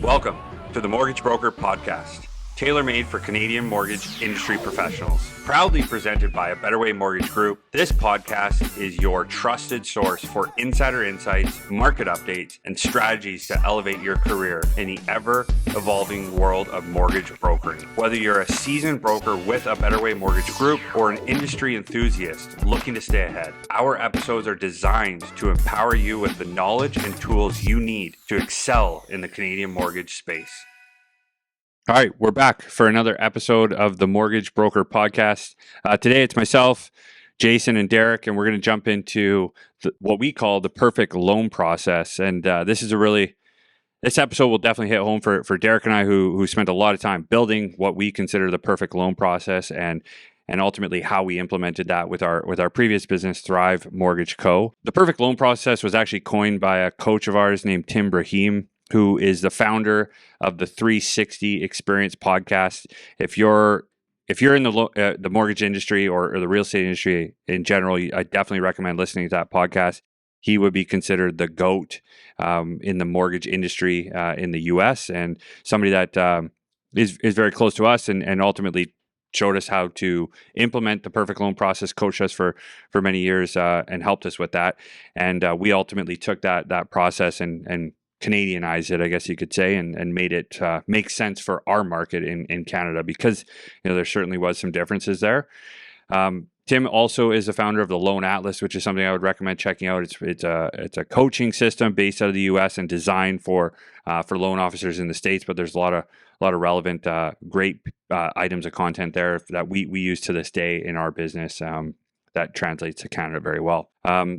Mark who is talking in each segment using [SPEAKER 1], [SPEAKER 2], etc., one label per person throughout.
[SPEAKER 1] Welcome to the Mortgage Broker Podcast, tailor-made for Canadian mortgage industry professionals. Proudly presented by a Better Way Mortgage Group, this podcast is your trusted source for insider insights, market updates, and strategies to elevate your career in the ever-evolving world of mortgage brokering. Whether you're a seasoned broker with a Better Way Mortgage Group or an industry enthusiast looking to stay ahead, our episodes are designed to empower you with the knowledge and tools you need to excel in the Canadian mortgage space. All right, we're back for another episode of the Mortgage Broker Podcast. Today it's myself, Jason, and Derek, and we're going to jump into what we call the perfect loan process. And this episode will definitely hit home for Derek and I, who spent a lot of time building what we consider the perfect loan process, and ultimately how we implemented that with our previous business, Thrive Mortgage Co. The perfect loan process was actually coined by a coach of ours named Tim Brahim, who is the founder of the 360 Experience podcast. If you're in the mortgage industry or the real estate industry in general, I definitely recommend listening to that podcast. He would be considered the GOAT in the mortgage industry in the U.S. and somebody that is very close to us and ultimately showed us how to implement the perfect loan process, coached us for many years and helped us with that. And we ultimately took that process and Canadianized it, I guess you could say, and made it make sense for our market in Canada, because there certainly was some differences there. Tim also is the founder of the Loan Atlas, which is something I would recommend checking out. It's a coaching system based out of the U.S. and designed for loan officers in the States, but there's a lot of relevant, great items of content there that we use to this day in our business that translates to Canada very well.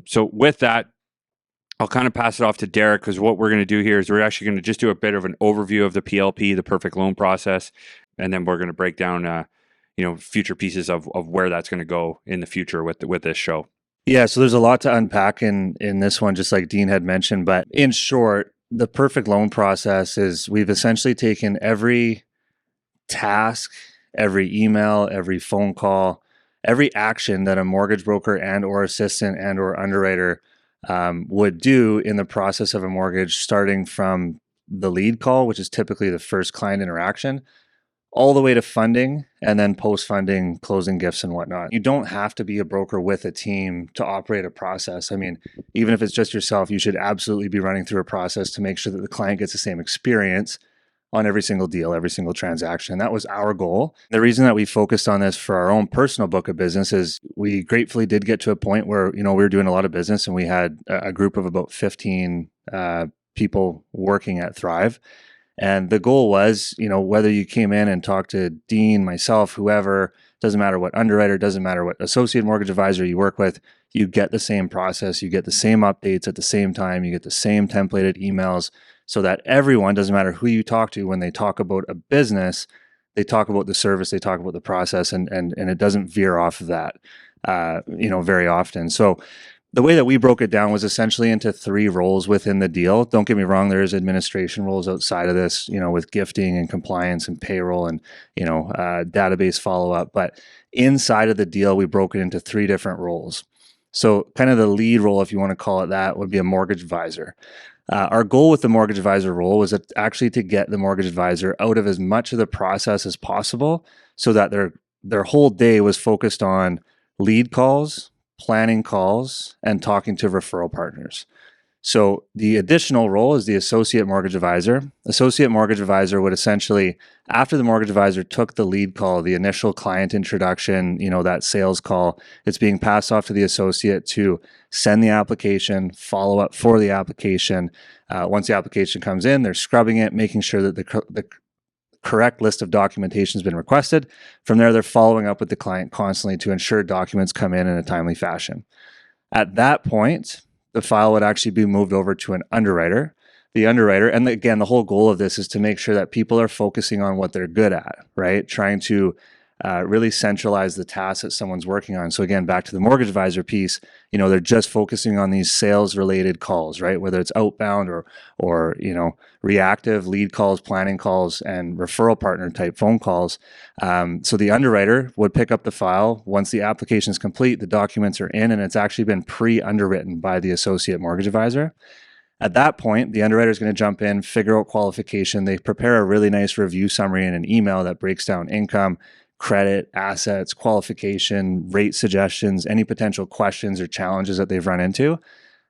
[SPEAKER 1] So with that, I'll kind of pass it off to Derek, because what we're going to do here is we're actually going to just do a bit of an overview of the PLP, the perfect loan process, and then we're going to break down, future pieces of where that's going to go in the future with this show.
[SPEAKER 2] Yeah, so there's a lot to unpack in this one, just like Dean had mentioned. But in short, the perfect loan process is we've essentially taken every task, every email, every phone call, every action that a mortgage broker and or assistant and or underwriter would do in the process of a mortgage, starting from the lead call, which is typically the first client interaction, all the way to funding, and then post-funding, closing gifts and whatnot. You don't have to be a broker with a team to operate a process. I mean, even if it's just yourself, you should absolutely be running through a process to make sure that the client gets the same experience on every single deal, every single transaction. That was our goal. The reason that we focused on this for our own personal book of business is we gratefully did get to a point where, we were doing a lot of business and we had a group of about 15 people working at Thrive. And the goal was, whether you came in and talked to Dean, myself, whoever, doesn't matter what underwriter, doesn't matter what associate mortgage advisor you work with, you get the same process, you get the same updates at the same time, you get the same templated emails, so that everyone, doesn't matter who you talk to, when they talk about a business, they talk about the service, they talk about the process, and it doesn't veer off of that, very often. So the way that we broke it down was essentially into 3 roles within the deal. Don't get me wrong, there is administration roles outside of this, with gifting and compliance and payroll and, database follow-up. But inside of the deal, we broke it into 3 different roles. So kind of the lead role, if you want to call it that, would be a mortgage advisor. Our goal with the mortgage advisor role was actually to get the mortgage advisor out of as much of the process as possible, so that their whole day was focused on lead calls, planning calls, and talking to referral partners. So the additional role is the associate mortgage advisor. Associate mortgage advisor would essentially, after the mortgage advisor took the lead call, the initial client introduction, that sales call, it's being passed off to the associate to send the application, follow up for the application. Once the application comes in, they're scrubbing it, making sure that the correct list of documentation has been requested. From there, they're following up with the client constantly to ensure documents come in a timely fashion. At that point, the file would actually be moved over to an underwriter. The underwriter, and again, the whole goal of this is to make sure that people are focusing on what they're good at, right? Trying to really centralize the tasks that someone's working on. So again, back to the mortgage advisor piece, they're just focusing on these sales related calls, right? Whether it's outbound or reactive lead calls, planning calls, and referral partner type phone calls. So the underwriter would pick up the file. Once the application is complete, the documents are in, and it's actually been pre-underwritten by the associate mortgage advisor. At that point, the underwriter is going to jump in, figure out qualification. They prepare a really nice review summary in an email that breaks down income, credit, assets, qualification, rate suggestions, any potential questions or challenges that they've run into.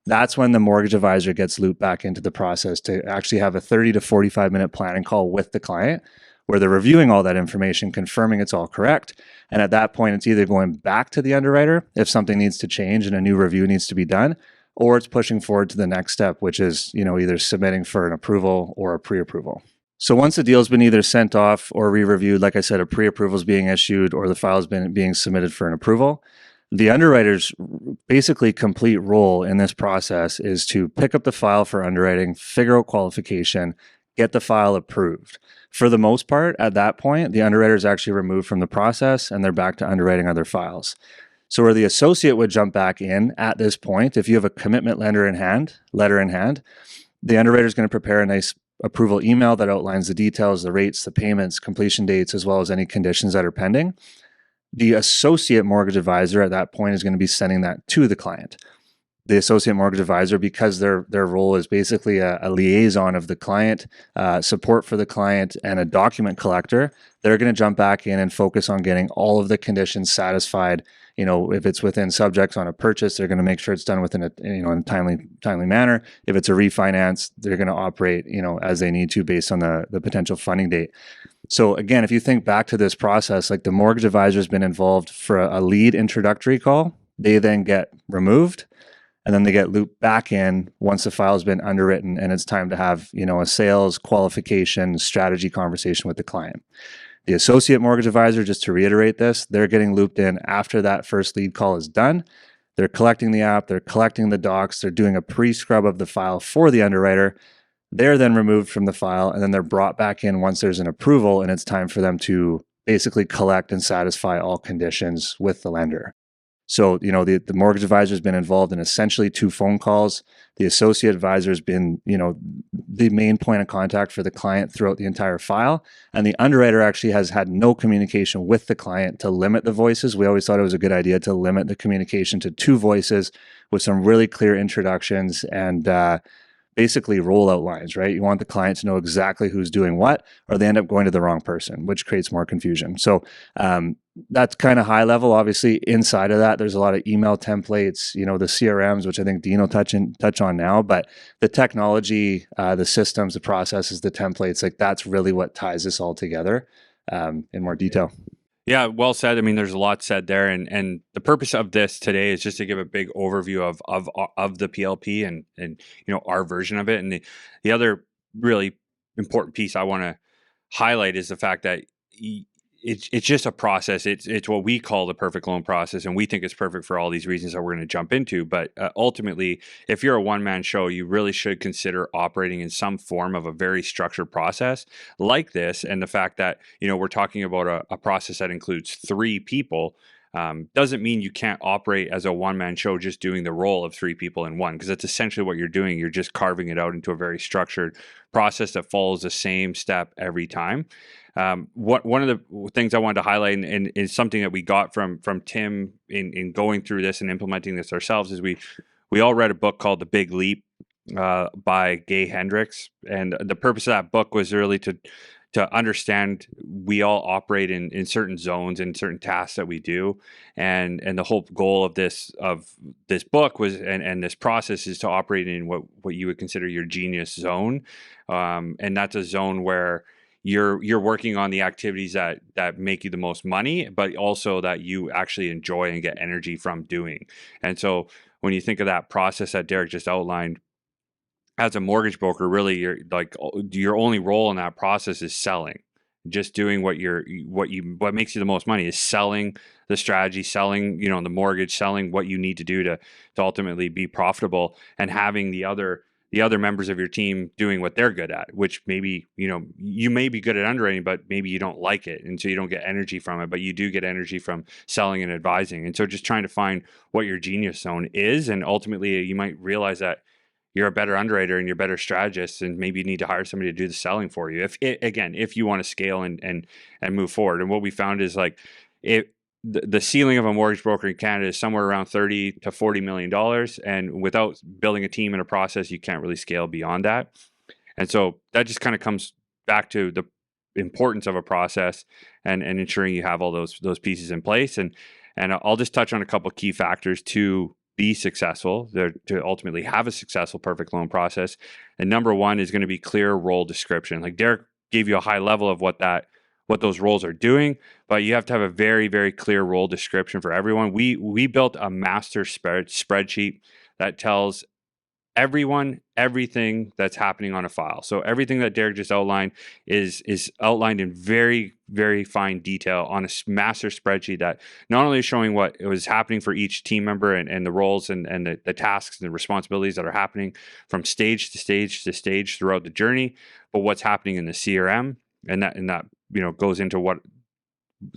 [SPEAKER 2] That's when the mortgage advisor gets looped back into the process to actually have a 30 to 45-minute planning call with the client where they're reviewing all that information, confirming it's all correct. And at that point, it's either going back to the underwriter if something needs to change and a new review needs to be done, or it's pushing forward to the next step, which is, either submitting for an approval or a pre-approval. So once the deal's been either sent off or re-reviewed, like I said, a pre-approval is being issued or the file's been being submitted for an approval, the underwriter's basically complete role in this process is to pick up the file for underwriting, figure out qualification, get the file approved. For the most part, at that point, the underwriter is actually removed from the process and they're back to underwriting other files. So where the associate would jump back in at this point, if you have a commitment letter in hand, the underwriter is going to prepare a nice approval email that outlines the details, the rates, the payments, completion dates, as well as any conditions that are pending. The associate mortgage advisor at that point is going to be sending that to the client. The associate mortgage advisor, because their role is basically a liaison of the client, support for the client, and a document collector, they're going to jump back in and focus on getting all of the conditions satisfied. If it's within subjects on a purchase, they're going to make sure it's done within in a timely manner. If it's a refinance, they're going to operate, as they need to based on the potential funding date. So again, if you think back to this process, like the mortgage advisor has been involved for a lead introductory call, they then get removed. And then they get looped back in once the file's been underwritten and it's time to have, a sales qualification strategy conversation with the client. The associate mortgage advisor, just to reiterate this, they're getting looped in after that first lead call is done. They're collecting the app, they're collecting the docs, they're doing a pre-scrub of the file for the underwriter. They're then removed from the file and then they're brought back in once there's an approval and it's time for them to basically collect and satisfy all conditions with the lender. So, the mortgage advisor has been involved in essentially 2 phone calls. The associate advisor has been, the main point of contact for the client throughout the entire file. And the underwriter actually has had no communication with the client to limit the voices. We always thought it was a good idea to limit the communication to 2 voices with some really clear introductions and basically rollout lines, right? You want the client to know exactly who's doing what, or they end up going to the wrong person, which creates more confusion. So that's kind of high level. Obviously, inside of that, there's a lot of email templates, the CRMs, which I think Dean will touch on now. But the technology, the systems, the processes, the templates, like that's really what ties this all together in more detail.
[SPEAKER 1] Yeah, well said. I mean, there's a lot said there, and the purpose of this today is just to give a big overview of the PLP and our version of it. And the other really important piece I want to highlight is the fact that it's just a process. It's what we call the perfect loan process, and we think it's perfect for all these reasons that we're going to jump into. But ultimately, if you're a one-man show, you really should consider operating in some form of a very structured process like this. And the fact that we're talking about a process that includes 3 people doesn't mean you can't operate as a one-man show just doing the role of 3 people in one, because that's essentially what you're doing. You're just carving it out into a very structured process that follows the same step every time. One of the things I wanted to highlight and is something that we got from Tim in going through this and implementing this ourselves is we all read a book called The Big Leap by Gay Hendricks, and the purpose of that book was really to understand we all operate in certain zones and certain tasks that we do, and the whole goal of this book was and this process is to operate in what you would consider your genius zone, and that's a zone where you're working on the activities that make you the most money, but also that you actually enjoy and get energy from doing. And so when you think of that process that Derek just outlined, as a mortgage broker, really your only role in that process is selling. Just doing what makes you the most money is selling the strategy, selling the mortgage, selling what you need to do to ultimately be profitable, and having the other members of your team doing what they're good at, which maybe, you may be good at underwriting, but maybe you don't like it. And so you don't get energy from it, but you do get energy from selling and advising. And so just trying to find what your genius zone is. And ultimately you might realize that you're a better underwriter and you're a better strategist, and maybe you need to hire somebody to do the selling for you. If you want to scale and move forward. And what we found is the ceiling of a mortgage broker in Canada is somewhere around $30 to $40 million. And without building a team and a process, you can't really scale beyond that. And so that just kind of comes back to the importance of a process and ensuring you have all those pieces in place. And I'll just touch on a couple of key factors to be successful, to ultimately have a successful perfect loan process. And number one is going to be clear role description. Like Derek gave you a high level of what those roles are doing, but you have to have a very, very clear role description for everyone. We built a master spreadsheet that tells everyone everything that's happening on a file. So everything that Derek just outlined is outlined in very, very fine detail on a master spreadsheet that not only is showing what was happening for each team member and the roles and the tasks and the responsibilities that are happening from stage to stage to stage throughout the journey, but what's happening in the CRM, and that goes into what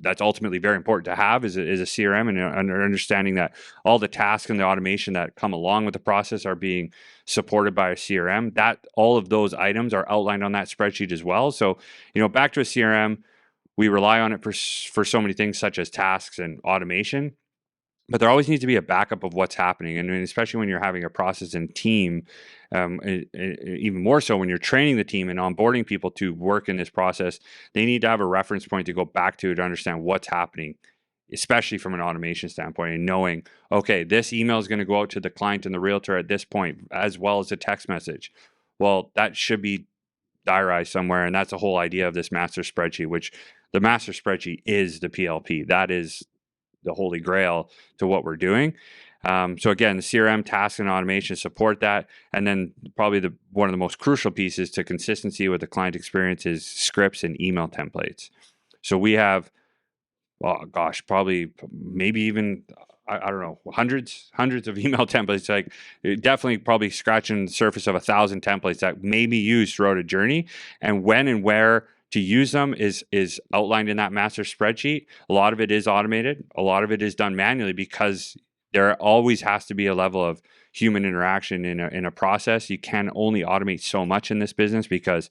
[SPEAKER 1] that's ultimately very important to have is a CRM and understanding that all the tasks and the automation that come along with the process are being supported by a CRM. That all of those items are outlined on that spreadsheet as well. So, back to a CRM, we rely on it for so many things such as tasks and automation. But there always needs to be a backup of what's happening. And especially when you're having a process and team, even more so when you're training the team and onboarding people to work in this process, they need to have a reference point to go back to understand what's happening, especially from an automation standpoint, and knowing, okay, this email is going to go out to the client and the realtor at this point, as well as a text message. Well, that should be diarized somewhere. And that's the whole idea of this master spreadsheet, which the master spreadsheet is the PLP. That is the holy grail to what we're doing. So again, the CRM tasks and automation support that. And then probably one of the most crucial pieces to consistency with the client experience is scripts and email templates. So we have, probably maybe even, I don't know, hundreds of email templates, like definitely probably scratching the surface of 1,000 templates that may be used throughout a journey. And when and where to use them is outlined in that master spreadsheet. A lot of it is automated. A lot of it is done manually because there always has to be a level of human interaction in a process. You can only automate so much in this business because,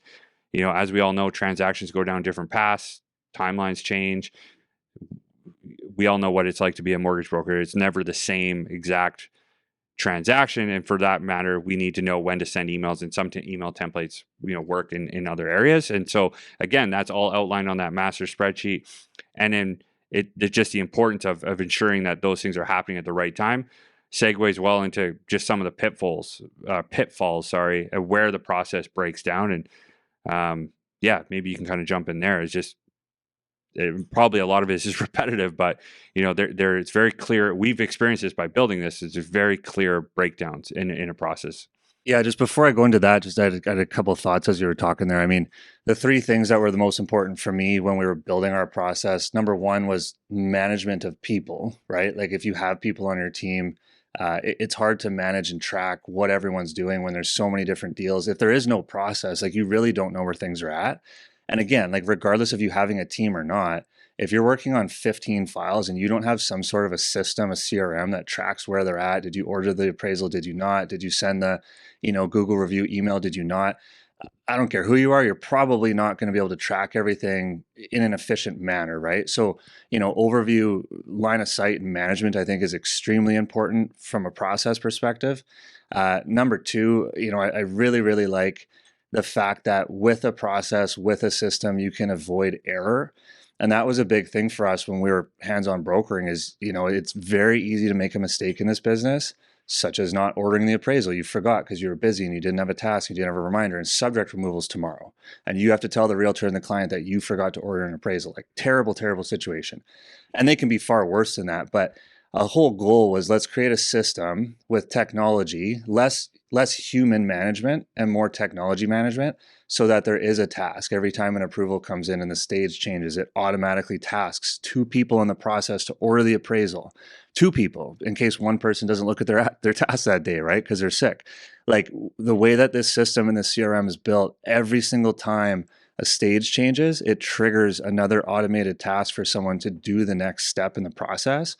[SPEAKER 1] as we all know, transactions go down different paths, timelines change. We all know what it's like to be a mortgage broker. It's never the same exact transaction, and for that matter, we need to know when to send emails, and some email templates work in other areas. And so again, that's all outlined on that master spreadsheet. And then just the importance of ensuring that those things are happening at the right time segues well into just some of the pitfalls of where the process breaks down. And maybe you can kind of jump in there. It's just probably a lot of it is repetitive, but there it's very clear. We've experienced this by building this. It's just very clear breakdowns in a process.
[SPEAKER 2] Yeah, just before I go into that, I had a couple of thoughts as you were talking there. I mean, the three things that were the most important for me when we were building our process, number one was management of people, right? Like if you have people on your team, it's hard to manage and track what everyone's doing when there's so many different deals. If there is no process, like you really don't know where things are at. And again, like regardless of you having a team or not, if you're working on 15 files and you don't have some sort of a system, a CRM that tracks where they're at, did you order the appraisal? Did you not? Did you send the, Google review email? Did you not? I don't care who you are, you're probably not going to be able to track everything in an efficient manner, right? So, overview, line of sight, and management, I think is extremely important from a process perspective. Number two, I really, really like the fact that with a process, with a system, you can avoid error. And that was a big thing for us when we were hands-on brokering is, it's very easy to make a mistake in this business, such as not ordering the appraisal. You forgot because you were busy and you didn't have a task, you didn't have a reminder, and subject removals tomorrow. And you have to tell the realtor and the client that you forgot to order an appraisal. Like terrible, terrible situation. And they can be far worse than that. But a whole goal was let's create a system with technology, less human management and more technology management, so that there is a task. Every time an approval comes in and the stage changes, it automatically tasks 2 people in the process to order the appraisal. 2 people, in case one person doesn't look at their task that day, right? Because they're sick. Like the way that this system and the CRM is built, every single time a stage changes, it triggers another automated task for someone to do the next step in the process.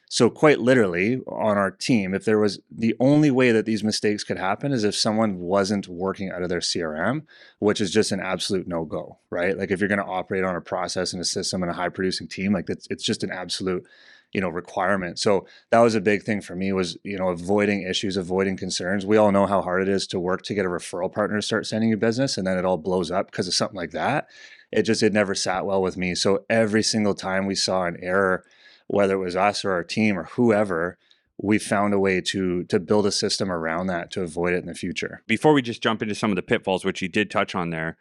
[SPEAKER 2] So quite literally on our team, if there was the only way that these mistakes could happen is if someone wasn't working out of their CRM, which is just an absolute no-go, right? Like if you're going to operate on a process and a system and a high producing team, like it's just an absolute, requirement. So that was a big thing for me was, avoiding issues, avoiding concerns. We all know how hard it is to work to get a referral partner to start sending you business, and then it all blows up because of something like that. It never sat well with me. So every single time we saw an error, whether it was us or our team or whoever, we found a way to build a system around that to avoid it in the future.
[SPEAKER 1] Before we just jump into some of the pitfalls, which you did touch on there,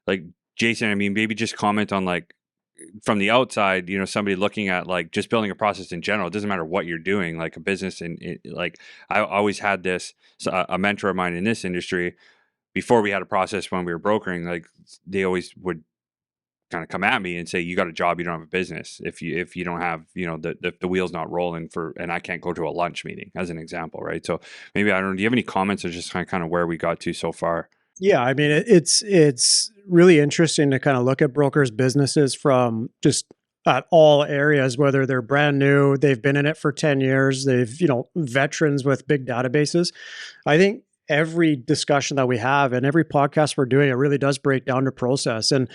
[SPEAKER 1] like Jason, I mean, maybe just comment on like from the outside, somebody looking at like just building a process in general. It doesn't matter what you're doing, like a business. And like I always had this, a mentor of mine in this industry, before we had a process when we were brokering, like they always would kind of come at me and say, you got a job, you don't have a business. If you don't have, the wheel's not rolling and I can't go to a lunch meeting as an example. Right. So maybe, I don't know, do you have any comments or just kind of where we got to so far?
[SPEAKER 3] Yeah, I mean, it's really interesting to kind of look at brokers' businesses from just at all areas, whether they're brand new, they've been in it for 10 years, they've, veterans with big databases. I think every discussion that we have and every podcast we're doing, it really does break down to process. And,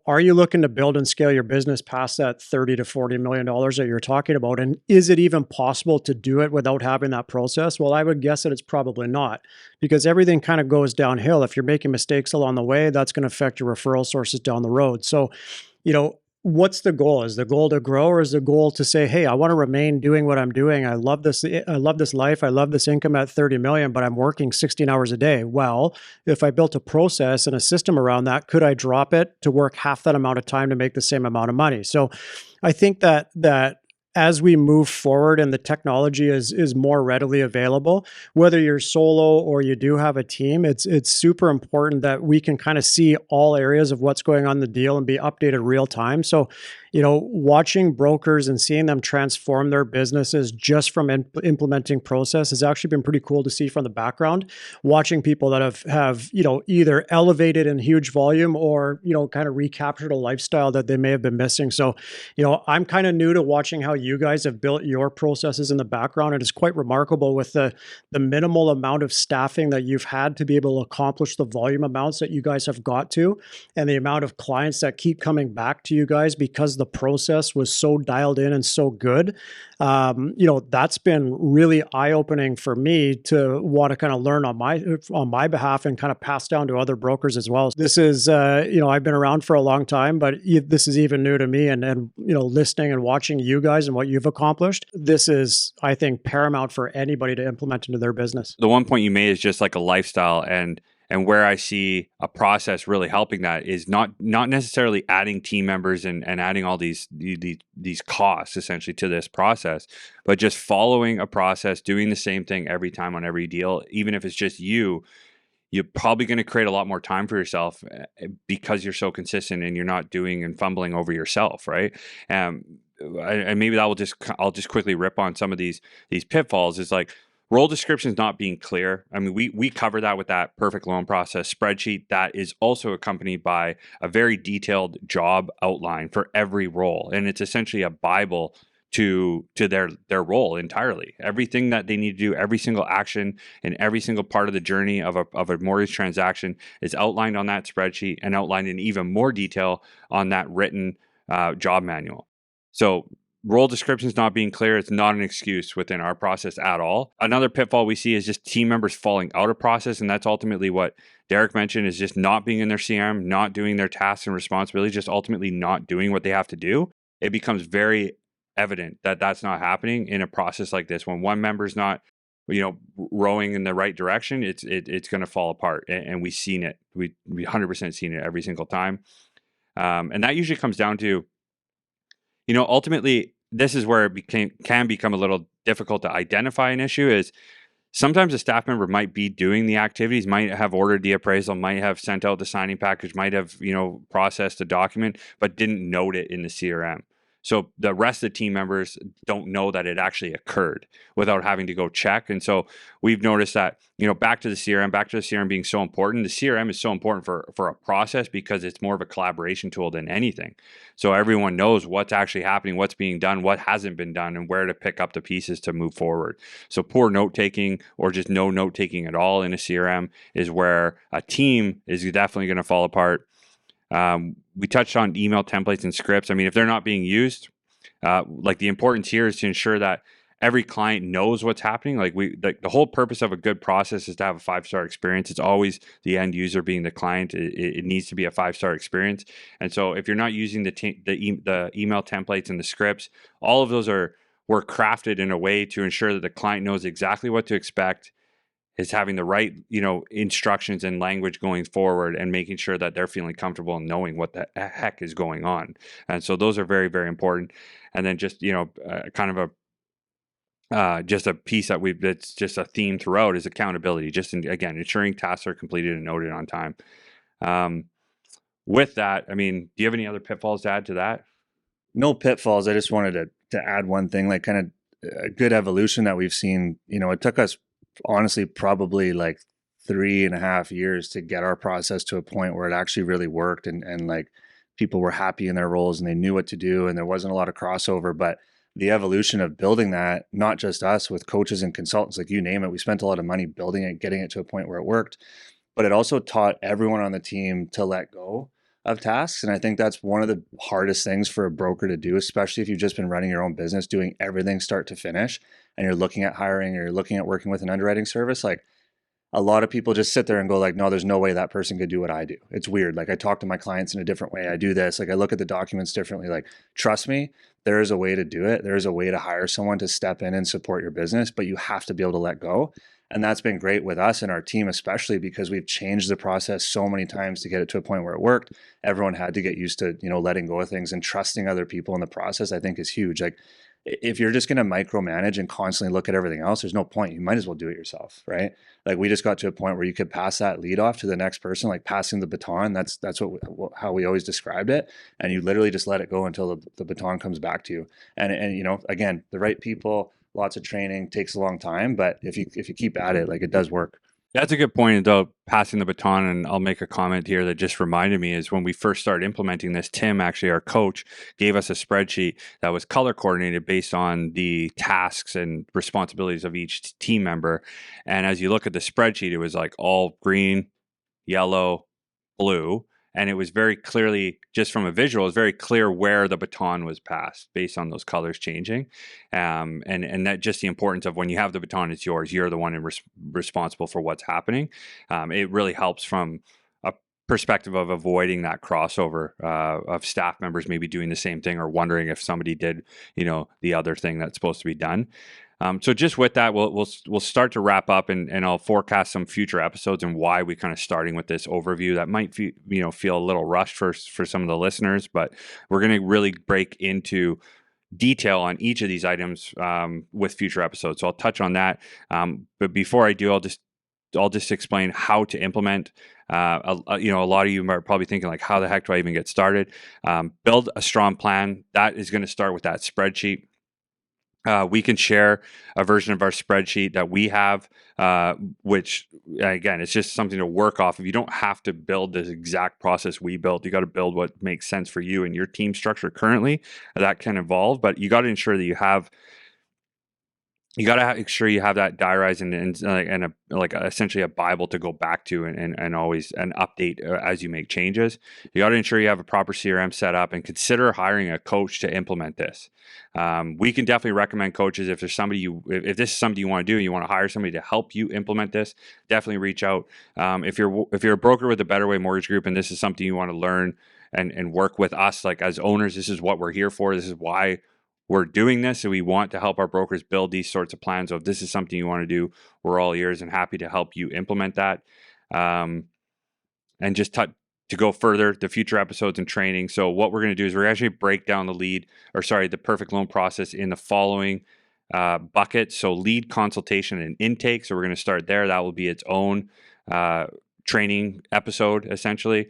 [SPEAKER 3] are you looking to build and scale your business past that $30 to $40 million that you're talking about? And is it even possible to do it without having that process? Well, I would guess that it's probably not, because everything kind of goes downhill. If you're making mistakes along the way, that's going to affect your referral sources down the road. So, what's the goal? Is the goal to grow, or is the goal to say, hey, I want to remain doing what I'm doing. I love this life. I love this income at 30 million, but I'm working 16 hours a day. Well, if I built a process and a system around that, could I drop it to work half that amount of time to make the same amount of money? So I think that as we move forward and the technology is more readily available, whether you're solo or you do have a team, it's super important that we can kind of see all areas of what's going on in the deal and be updated real time. So, watching brokers and seeing them transform their businesses just from implementing process has actually been pretty cool to see from the background. Watching people that have either elevated in huge volume or kind of recaptured a lifestyle that they may have been missing. So, I'm kind of new to watching how you guys have built your processes in the background. And it's quite remarkable with the minimal amount of staffing that you've had to be able to accomplish the volume amounts that you guys have got to, and the amount of clients that keep coming back to you guys because the process was so dialed in and so good. That's been really eye-opening for me to want to kind of learn on my behalf and kind of pass down to other brokers as well. This is, I've been around for a long time, but this is even new to me, and listening and watching you guys and what you've accomplished. This is, I think, paramount for anybody to implement into their business.
[SPEAKER 1] The one point you made is just like a lifestyle, and where I see a process really helping that is not necessarily adding team members and adding all these costs essentially to this process, but just following a process, doing the same thing every time on every deal. Even if it's just you're probably going to create a lot more time for yourself because you're so consistent and you're not doing and fumbling over yourself, right? And maybe I'll just quickly rip on some of these pitfalls. Is like role descriptions not being clear. I mean, we cover that with that perfect loan process spreadsheet that is also accompanied by a very detailed job outline for every role, and it's essentially a Bible to their role entirely. Everything that they need to do, every single action and every single part of the journey of a mortgage transaction is outlined on that spreadsheet and outlined in even more detail on that written job manual. So role descriptions not being clear, it's not an excuse within our process at all. Another pitfall we see is just team members falling out of process, and that's ultimately what Derek mentioned, is just not being in their CRM, not doing their tasks and responsibilities, just ultimately not doing what they have to do. It becomes very evident that that's not happening in a process like this. When one member's not rowing in the right direction, it's going to fall apart, and we've seen it. We 100% seen it every single time, and that usually comes down to, ultimately, this is where it can become a little difficult to identify an issue. Is sometimes a staff member might be doing the activities, might have ordered the appraisal, might have sent out the signing package, might have processed a document, but didn't note it in the CRM. So the rest of the team members don't know that it actually occurred without having to go check. And so we've noticed that, back to the CRM being so important. The CRM is so important for a process because it's more of a collaboration tool than anything. So everyone knows what's actually happening, what's being done, what hasn't been done, and where to pick up the pieces to move forward. So poor note taking or just no note taking at all in a CRM is where a team is definitely going to fall apart. We touched on email templates and scripts. I mean, if they're not being used, like the importance here is to ensure that every client knows what's happening. Like the whole purpose of a good process is to have a 5-star experience. It's always the end user being the client. It needs to be a 5-star experience. And so if you're not using the email templates and the scripts, all of those were crafted in a way to ensure that the client knows exactly what to expect, is having the right, instructions and language going forward, and making sure that they're feeling comfortable and knowing what the heck is going on. And so those are very, very important. And then just, kind of just a piece that's just a theme throughout is accountability. Just again, ensuring tasks are completed and noted on time. With that, I mean, do you have any other pitfalls to add to that?
[SPEAKER 2] No pitfalls. I just wanted to add one thing, like kind of a good evolution that we've seen. It took us honestly probably like 3.5 years to get our process to a point where it actually really worked, and like people were happy in their roles and they knew what to do and there wasn't a lot of crossover. But the evolution of building that, not just us, with coaches and consultants, like you name it, we spent a lot of money building it, getting it to a point where it worked, but it also taught everyone on the team to let go of tasks. And I think that's one of the hardest things for a broker to do, especially if you've just been running your own business, doing everything start to finish, and you're looking at hiring or you're looking at working with an underwriting service. Like, a lot of people just sit there and go like, no, there's no way that person could do what I do. It's weird. Like, I talk to my clients in a different way. I do this. Like, I look at the documents differently. Like, trust me, there is a way to do it. There is a way to hire someone to step in and support your business, but you have to be able to let go. And that's been great with us and our team, especially because we've changed the process so many times to get it to a point where it worked. Everyone had to get used to, letting go of things, and trusting other people in the process, I think, is huge. Like, if you're just going to micromanage and constantly look at everything else, there's no point. You might as well do it yourself, right? Like, we just got to a point where you could pass that lead off to the next person, like passing the baton. That's how we always described it. And you literally just let it go until the baton comes back to you. And again, the right people, lots of training, takes a long time, but if you keep at it, like, it does work.
[SPEAKER 1] That's a good point about passing the baton. And I'll make a comment here that just reminded me is when we first started implementing this, Tim, actually our coach, gave us a spreadsheet that was color coordinated based on the tasks and responsibilities of each team member. And as you look at the spreadsheet, it was like all green, yellow, blue. And it was very clearly, just from a visual, it was very clear where the baton was passed based on those colors changing. And that just the importance of when you have the baton, it's yours. You're the one responsible for what's happening. It really helps from a perspective of avoiding that crossover of staff members maybe doing the same thing or wondering if somebody did, the other thing that's supposed to be done. So just with that, we'll start to wrap up, and I'll forecast some future episodes and why we kind of starting with this overview that might feel a little rushed for some of the listeners, but we're going to really break into detail on each of these items with future episodes. So I'll touch on that. But before I do, I'll just explain how to implement. A lot of you are probably thinking like, how the heck do I even get started? Build a strong plan. That is going to start with that spreadsheet. We can share a version of our spreadsheet that we have, which, again, it's just something to work off of. You don't have to build this exact process we built. You got to build what makes sense for you and your team structure currently. That can evolve, but you got to ensure that you have make sure you have that diarized and essentially a Bible to go back to and always an update as you make changes. You got to ensure you have a proper CRM set up and consider hiring a coach to implement this. We can definitely recommend coaches if there's somebody if this is something you want to do and you want to hire somebody to help you implement this. Definitely reach out. If you're a broker with a Better Way Mortgage Group and this is something you want to learn and work with us, like as owners, this is what we're here for. This is why we're doing this, and we want to help our brokers build these sorts of plans. So if this is something you want to do, we're all ears and happy to help you implement that. And just to go further, the future episodes and training. So what we're going to do is we're actually break down the perfect loan process in the following buckets. So lead, consultation, and intake. So we're going to start there. That will be its own training episode, essentially.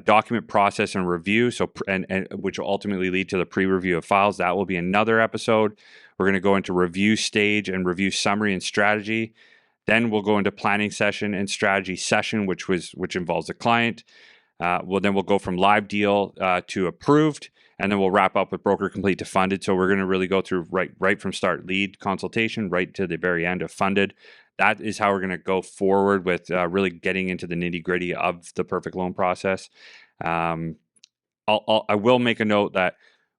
[SPEAKER 1] Document process and review, and which will ultimately lead to the pre-review of files. That will be another episode. We're going to go into review stage and review summary and strategy. Then we'll go into planning session and strategy session, which involves the client. We'll go from live deal to approved, and then we'll wrap up with broker complete to funded. So we're going to really go through right from start, lead consultation, right to the very end of funded. That is how we're going to go forward with really getting into the nitty gritty of the perfect loan process. I will make a note that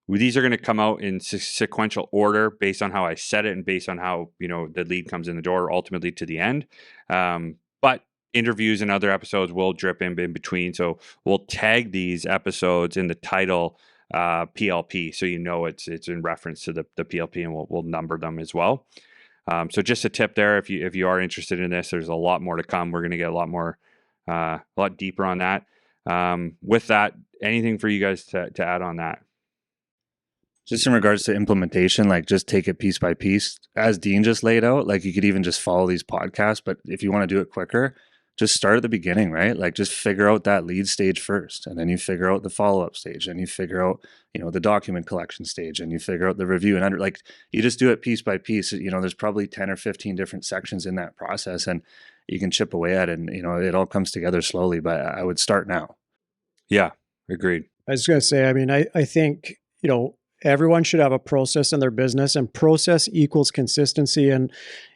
[SPEAKER 1] these are going to come out in sequential order based on how I set it and based on how the lead comes in the door ultimately to the end. But interviews and other episodes will drip in between. So we'll tag these episodes in the title PLP, so it's in reference to the PLP, and we'll number them as well. So just a tip there, if you are interested in this, there's a lot more to come. We're going to get a lot deeper on that. With that, anything for you guys to add on that?
[SPEAKER 2] Just in regards to implementation, like just take it piece by piece. As Dean just laid out, like you could even just follow these podcasts, but if you want to do it quicker, just start at the beginning, right? Like just figure out that lead stage first, and then you figure out the follow-up stage, and you figure out, the document collection stage, and you figure out the review, and you just do it piece by piece. There's probably 10 or 15 different sections in that process, and you can chip away at it, and it all comes together slowly, but I would start now.
[SPEAKER 1] Yeah, agreed.
[SPEAKER 3] I was going to say, I think, everyone should have a process in their business, and process equals consistency. And,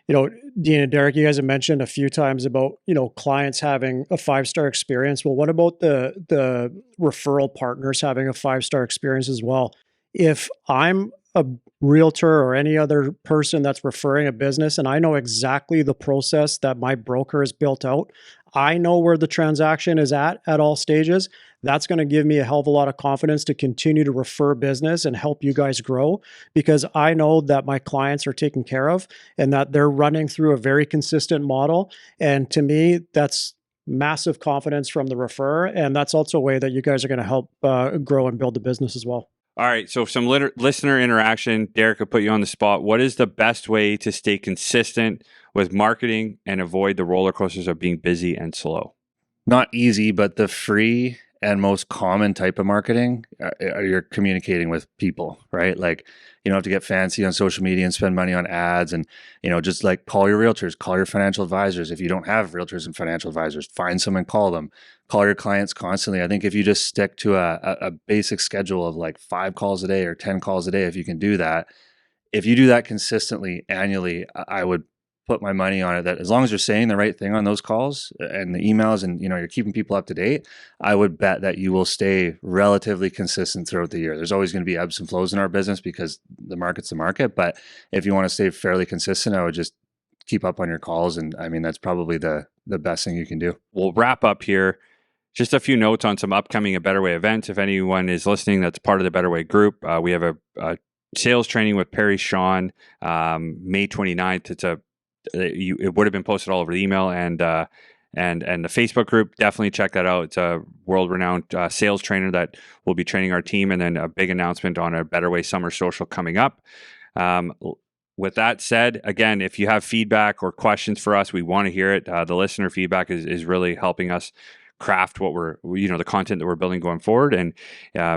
[SPEAKER 3] Dean and Derek, you guys have mentioned a few times about, clients having a 5-star experience. Well, what about the referral partners having a 5-star experience as well? If I'm a realtor or any other person that's referring a business, and I know exactly the process that my broker has built out, I know where the transaction is at all stages, that's going to give me a hell of a lot of confidence to continue to refer business and help you guys grow, because I know that my clients are taken care of and that they're running through a very consistent model. And to me, that's massive confidence from the referrer. And that's also a way that you guys are going to help grow and build the business as well.
[SPEAKER 1] All right, so some listener interaction. Derek, will put you on the spot. What is the best way to stay consistent with marketing and avoid the roller coasters of being busy and slow?
[SPEAKER 2] Not easy, but the free and most common type of marketing, you're communicating with people, right? Like, you don't have to get fancy on social media and spend money on ads, and, just like call your realtors, call your financial advisors. If you don't have realtors and financial advisors, find someone, call them, call your clients constantly. I think if you just stick to a basic schedule of like 5 calls a day or 10 calls a day, if you can do that, if you do that consistently annually, I would put my money on it that as long as you're saying the right thing on those calls and the emails, and you're keeping people up to date, I would bet that you will stay relatively consistent throughout the year. There's always going to be ebbs and flows in our business because the market's the market, but if you want to stay fairly consistent, I would just keep up on your calls, and that's probably the best thing you can do.
[SPEAKER 1] We'll wrap up here. Just a few notes on some upcoming A Better Way events. If anyone is listening that's part of the Better Way group, we have a sales training with Perry Sean, May 29th. It would have been posted all over the email and the Facebook group. Definitely check that out. It's a world-renowned sales trainer that will be training our team, and then a big announcement on a Better Way Summer Social coming up. With that said, again, if you have feedback or questions for us, we want to hear it. The listener feedback is really helping us craft what the content that we're building going forward. And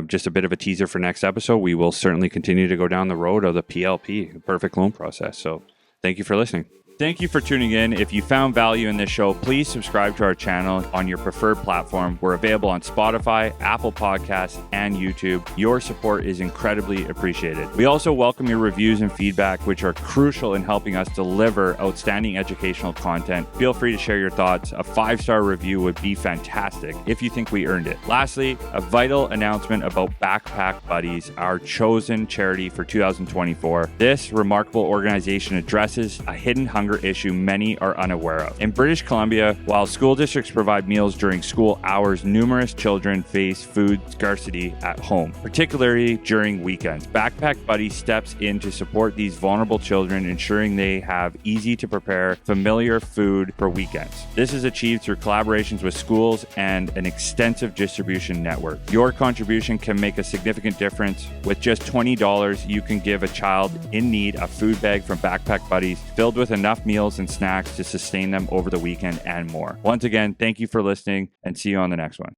[SPEAKER 1] just a bit of a teaser for next episode, we will certainly continue to go down the road of the PLP, perfect loan process. So thank you for listening. Thank you for tuning in. If you found value in this show, please subscribe to our channel on your preferred platform. We're available on Spotify, Apple Podcasts, and YouTube. Your support is incredibly appreciated. We also welcome your reviews and feedback, which are crucial in helping us deliver outstanding educational content. Feel free to share your thoughts. A 5-star review would be fantastic if you think we earned it. Lastly, a vital announcement about Backpack Buddies, our chosen charity for 2024. This remarkable organization addresses a hidden hunger issue many are unaware of. In British Columbia, while school districts provide meals during school hours, numerous children face food scarcity at home, particularly during weekends. Backpack Buddy steps in to support these vulnerable children, ensuring they have easy to prepare, familiar food for weekends. This is achieved through collaborations with schools and an extensive distribution network. Your contribution can make a significant difference. With just $20, you can give a child in need a food bag from Backpack Buddies filled with enough enough meals and snacks to sustain them over the weekend and more. Once again, thank you for listening and see you on the next one.